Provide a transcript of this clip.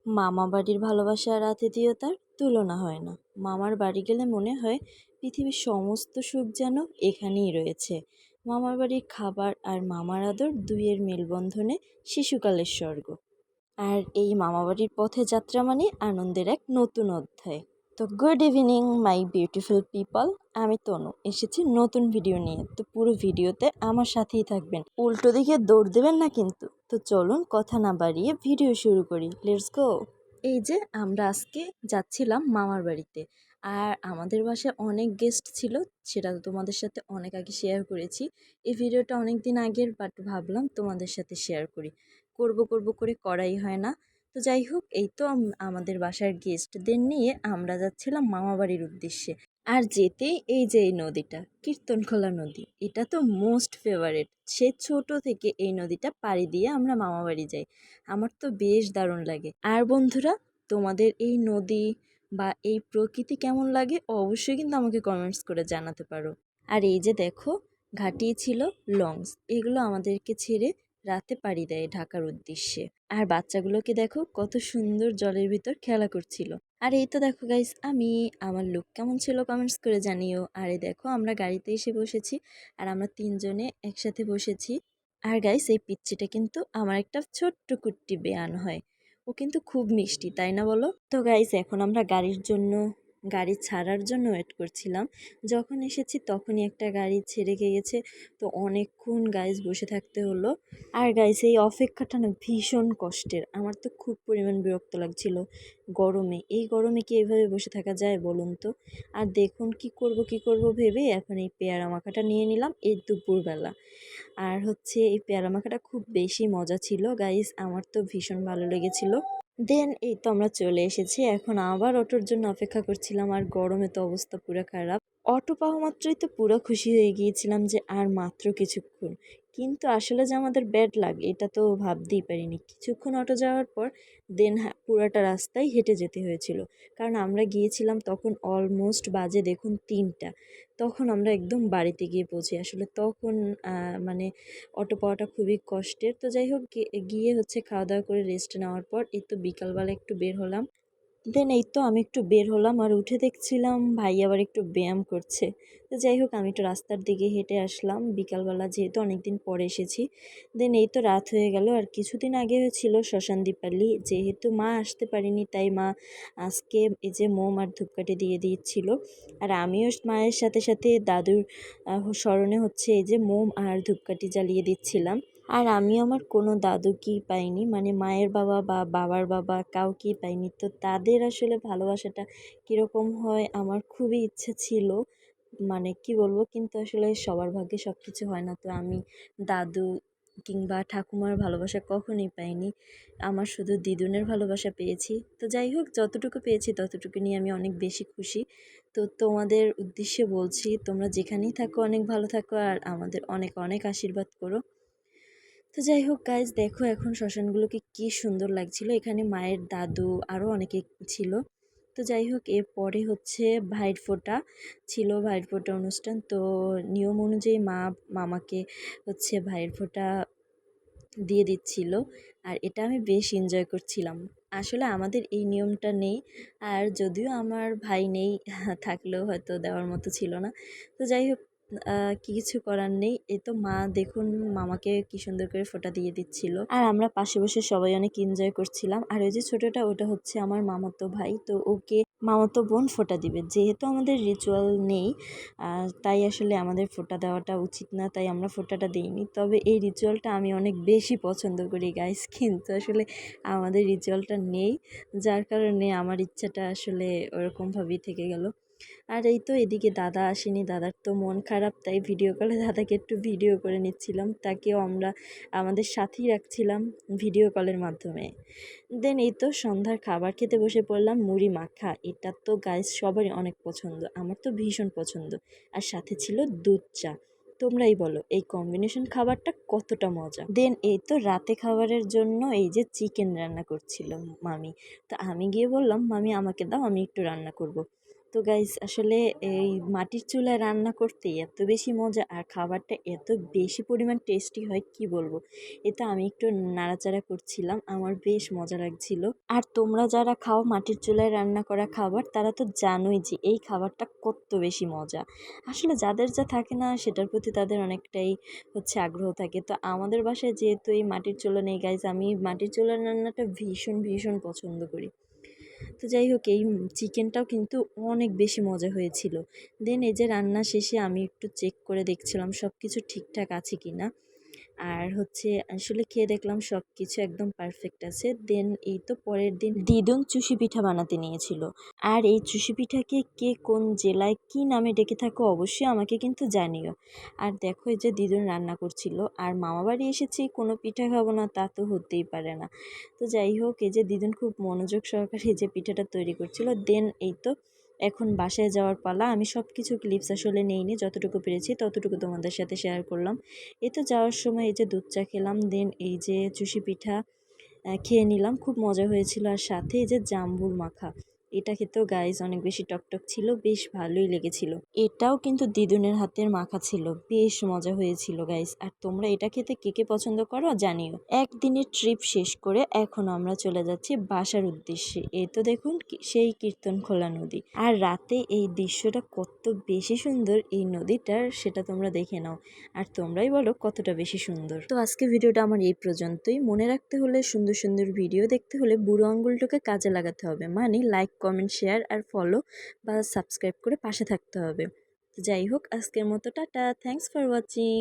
মামা বাড়ির ভালোবাসা আর আতিথেয়তার তুলনা হয় না। মামার বাড়ি গেলে মনে হয় পৃথিবীর সমস্ত সুখ যেন এখানেই রয়েছে। মামার বাড়ির খাবার আর মামার আদর দুইয়ের মেলবন্ধনে শিশুকালের স্বর্গ। আর এই মামাবাড়ির পথে যাত্রা মানে আনন্দের এক নতুন অধ্যায়। তো good evening my beautiful people, আমি তনু এসেছি নতুন ভিডিও নিয়ে। তো পুরো ভিডিওতে আমার সাথেই থাকবেন, উল্টো দিকে দৌড় দেবেন না কিন্তু। তো চলুন কথা না বাড়িয়ে ভিডিও শুরু করি, লেটস গো। এই যে আমরা আজকে যাচ্ছিলাম মামার বাড়িতে, আর আমাদের বাসায় অনেক গেস্ট ছিল, সেটা তো তোমাদের সাথে অনেক আগে শেয়ার করেছি। এই ভিডিওটা অনেক দিন আগের, বাট ভাবলাম তোমাদের সাথে শেয়ার করি। করব করে করাই হয় না। তো যাই হোক, এই তো আমাদের বাসার গেস্টদের নিয়ে আমরা যাচ্ছিলাম মামাবাড়ির উদ্দেশ্যে। আর যেতেই এই যে এই নদীটা, কীর্তনখোলা নদী, এটা তো মোস্ট ফেভারেট। সে ছোট থেকে এই নদীটা পাড়ি দিয়ে আমরা মামাবাড়ি যাই। আমার তো বেশ দারুণ লাগে। আর বন্ধুরা, তোমাদের এই নদী বা এই প্রকৃতি কেমন লাগে অবশ্যই কিন্তু আমাকে কমেন্টস করে জানাতে পারো। আর এই যে দেখো, ঘাটিয়ে ছিল লঞ্চ, এগুলো আমাদেরকে ছেড়ে রাতে পাড়ি দেয় ঢাকার উদ্দেশ্যে। আর বাচ্চাগুলোকে দেখো কত সুন্দর জলের ভিতর খেলা করছিল। আর এই তো দেখো গাইস, আমার লুক কেমন ছিল কমেন্টস করে জানিও। আর এই দেখো আমরা গাড়িতে এসে বসেছি, আর আমরা তিনজনে একসাথে বসেছি। আর গাইস, এই পিচ্চিটা কিন্তু আমার একটা ছোট্ট কুট্টি বেয়ান হয়। ও কিন্তু খুব মিষ্টি, তাই না বলো? তো গাইস, এখন আমরা গাড়ি ছাড়ার জন্য ওয়েট করছিলাম। যখন এসেছি তখনই একটা গাড়ি ছেড়ে গিয়েছে। তো অনেকক্ষণ গাইস বসে থাকতে হলো। আর গাইস, এই অপেক্ষাটা না ভীষণ কষ্টের। আমার তো খুব পরিমাণ বিরক্ত লাগছিল এই গরমে কি এইভাবে বসে থাকা যায় বলুন তো। আর দেখুন কি করব ভেবে এখন এই পেয়ারা মাখাটা নিয়ে নিলাম এই দুপুরবেলা। আর হচ্ছে এই পেয়ারা মাখাটা খুব বেশি মজা ছিল গাইস, আমার তো ভীষণ ভালো লেগেছিল। দেন এই তো আমরা চলে এসেছি, এখন আবার অটোর জন্য অপেক্ষা করছিলাম। আর গরমে তো অবস্থা পুরো খারাপ। অটো পাওয়া মাত্রই তো পুরো খুশি হয়ে গিয়েছিলাম যে আর মাত্র কিছুক্ষণ। কিন্তু আসলে যে আমাদের ব্যাড লাগ, এটা তো ভাবতেই পারিনি। কিছুক্ষণ অটো যাওয়ার পর দেন পুরাটা রাস্তায় হেঁটে যেতে হয়েছিল, কারণ আমরা গিয়েছিলাম তখন অলমোস্ট বাজে দেখুন 3টা। তখন আমরা একদম বাড়িতে গিয়ে পৌঁছি। আসলে তখন মানে অটো পাওয়াটা খুবই কষ্টের। তো যাই হোক, গিয়ে হচ্ছে খাওয়া দাওয়া করে রেস্ট নেওয়ার পর এই তো বিকালবেলা একটু বের হলাম। দেন এই তো আমি একটু বের হলাম, আর উঠে দেখছিলাম ভাই আবার একটু ব্যায়াম করছে। তো যাই হোক, আমি একটু রাস্তার দিকে হেঁটে আসলাম বিকালবেলা, যেহেতু অনেকদিন পরে এসেছি। দেন এই তো রাত হয়ে গেল। আর কিছুদিন আগে ছিল শ্মশান দীপালি, যেহেতু মা আসতে পারিনি তাই মা আজকে এই যে মোম আর ধূপকাঠি দিয়ে দিচ্ছিল। আর আমিও মায়ের সাথে সাথে দাদুর স্মরণে হচ্ছে এই যে মোম আর ধূপকাঠি জ্বালিয়ে দিচ্ছিলাম। আর আমি আমার কোনো দাদুকেই পাইনি, মানে মায়ের বাবা বা বাবার বাবা কাউকেই পাইনি। তো তাদের আসলে ভালোবাসাটা কীরকম হয় আমার খুবই ইচ্ছে ছিল, মানে কি বলবো, কিন্তু আসলে সবার ভাগ্যে সব কিছু হয় না। তো আমি দাদু কিংবা ঠাকুমার ভালোবাসা কখনোই পাইনি, আমার শুধু দিদুনের ভালোবাসা পেয়েছি। তো যাই হোক, যতটুকু পেয়েছি ততটুকু নিয়ে আমি অনেক বেশি খুশি। তো তোমাদের উদ্দেশ্যে বলছি, তোমরা যেখানেই থাকো অনেক ভালো থাকো, আর আমাদের অনেক অনেক আশীর্বাদ করো। তো যাই হোক গাইজ, দেখো এখন শ্মশানগুলোকে কি সুন্দর লাগছিল। এখানে মায়ের দাদু আরও অনেকে ছিল। তো যাই হোক, এরপরে হচ্ছে ভাইয়ের ফোঁটা ছিল, ভাইয়ের ফোঁটা অনুষ্ঠান। তো নিয়ম অনুযায়ী মামাকে হচ্ছে ভাইয়ের ফোঁটা দিয়ে দিচ্ছিল, আর এটা আমি বেশ এনজয় করছিলাম। আসলে আমাদের এই নিয়মটা নেই, আর যদিও আমার ভাই নেই, থাকলেও হয়তো দেওয়ার মতো ছিল না। তো যাই হোক, কিছু করার নেই। এই তো মা দেখুন মামাকে কি সুন্দর করে ফোঁটা দিয়ে দিচ্ছিল, আর আমরা পাশে বসে সবাই অনেক এনজয় করছিলাম। আর ওই যে ছোটটা, ওটা হচ্ছে আমার মামাতো ভাই, তো ওকে মামাতো বোন ফোঁটা দিবে। যেহেতু আমাদের রিচুয়াল নেই, তাই আসলে আমাদের ফোঁটা দেওয়াটা উচিত না, তাই আমরা ফোঁটাটা দিইনি। তবে এই রিচুয়ালটা আমি অনেক বেশি পছন্দ করি গাইস, কিন্তু আসলে আমাদের রিচুয়ালটা নেই, যার কারণে আমার ইচ্ছাটা আসলে ওরকমভাবেই থেকে গেল। আর এই তো এদিকে দাদা আসেনি, দাদার তো মন খারাপ, তাই ভিডিও কলে দাদাকে একটু ভিডিও করে নিচ্ছিলাম, তাকেও আমরা আমাদের সাথেই রাখছিলাম ভিডিও কলের মাধ্যমে। দেন এই তো সন্ধ্যার খাবার খেতে বসে পড়লাম, মুড়ি মাখা। এটা তো গাইস সবারই অনেক পছন্দ, আমার তো ভীষণ পছন্দ। আর সাথে ছিল দুধ চা। তোমরাই বলো এই কম্বিনেশন খাবারটা কতটা মজা। দেন এই তো রাতে খাবারের জন্য এই যে চিকেন রান্না করছিল মামি। তো আমি গিয়ে বললাম, মামি আমাকে দাও, আমি একটু রান্না করব। তো গাইস আসলে এই মাটির চুলায় রান্না করতে এত বেশি মজা আর খাবারটা এত বেশি পরিমাণ টেস্টি হয় কি বলবো। এটা আমি একটু নাড়াচাড়া করছিলাম, আমার বেশ মজা লাগছিল। আর তোমরা যারা খাও মাটির চুলায় রান্না করা খাবার তারা তো জানোই যে এই খাবারটা কত বেশি মজা। আসলে যাদের যা থাকে না সেটার প্রতি তাদের অনেকটাই আগ্রহ থাকে। তো আমাদের বাসায় যেহেতু এই মাটির চুলা নেই গাইস, আমি মাটির চুলার রান্নাটা ভীষণ ভীষণ পছন্দ করি। তো যাই হোক এই চিকেনটাও কিন্তু অনেক বেশি মজা হয়েছিল। দেন এই যে রান্না শেষে আমি একটু চেক করে দেখছিলাম সব কিছু ঠিকঠাক আছে কি না। আর আসলে খেয়ে দেখলাম সব কিছু একদম পারফেক্ট আছে। দেন এই তো পরের দিন দিদুন চুষি পিঠা বানাতে নিয়েছিল। আর এই চুষি পিঠাকে কে কোন জেলায় কি নামে ডেকে থাকো অবশ্যই আমাকে কিন্তু জানিও। আর দেখো এই যে দিদুন রান্না করছিল, আর মামাবাড়ি এসেছি কোনো পিঠা খাবো না তা তো হতেই পারে না। তো যাই হোক এই যে দিদুন খুব মনোযোগ সহকারে এই যে পিঠাটা তৈরি করছিল। দেন এই তো এখন বাসায় যাওয়ার পালা। আমি সব কিছু ক্লিপস আসলে নেইনি, যতটুকু পেরেছি ততটুকু তোমাদের সাথে শেয়ার করলাম। এই তো যাওয়ার সময় এই যে দুধ চা খেলাম, দেন এই যে চুষি পিঠা খেয়ে নিলাম, খুব মজা হয়েছিল। আর সাথে এই যে জাম্বুর মাখা, এটা খেতেও গাইস অনেক বেশি টকটক ছিল, বেশ ভালোই লেগেছিল। এটাও কিন্তু দিদুনের হাতের মাখা ছিল, বেশ মজা হয়েছিল গাইস। আর তোমরা এটা খেতে কে কে পছন্দ করো জানিও। একদিনের ট্রিপ শেষ করে এখন আমরা চলে যাচ্ছি বাসার উদ্দেশ্যে। এই তো দেখুন সেই কীর্তনখোলা নদী, আর রাতে এই দৃশ্যটা কত বেশি সুন্দর এই নদীটার সেটা তোমরা দেখে নাও, আর তোমরাই বলো কতটা বেশি সুন্দর। তো আজকে ভিডিওটা আমার এই পর্যন্তই। মনে রাখতে হলে সুন্দর সুন্দর ভিডিও দেখতে হলে বুড়ো আঙ্গুলটাকে কাজে লাগাতে হবে, মানে লাইক কমেন্ট শেয়ার আর ফলো বা সাবস্ক্রাইব করে পাশে থাকতে হবে। তো যাই হোক আজকের মতো টাটা, থ্যাংকস ফর ওয়াচিং।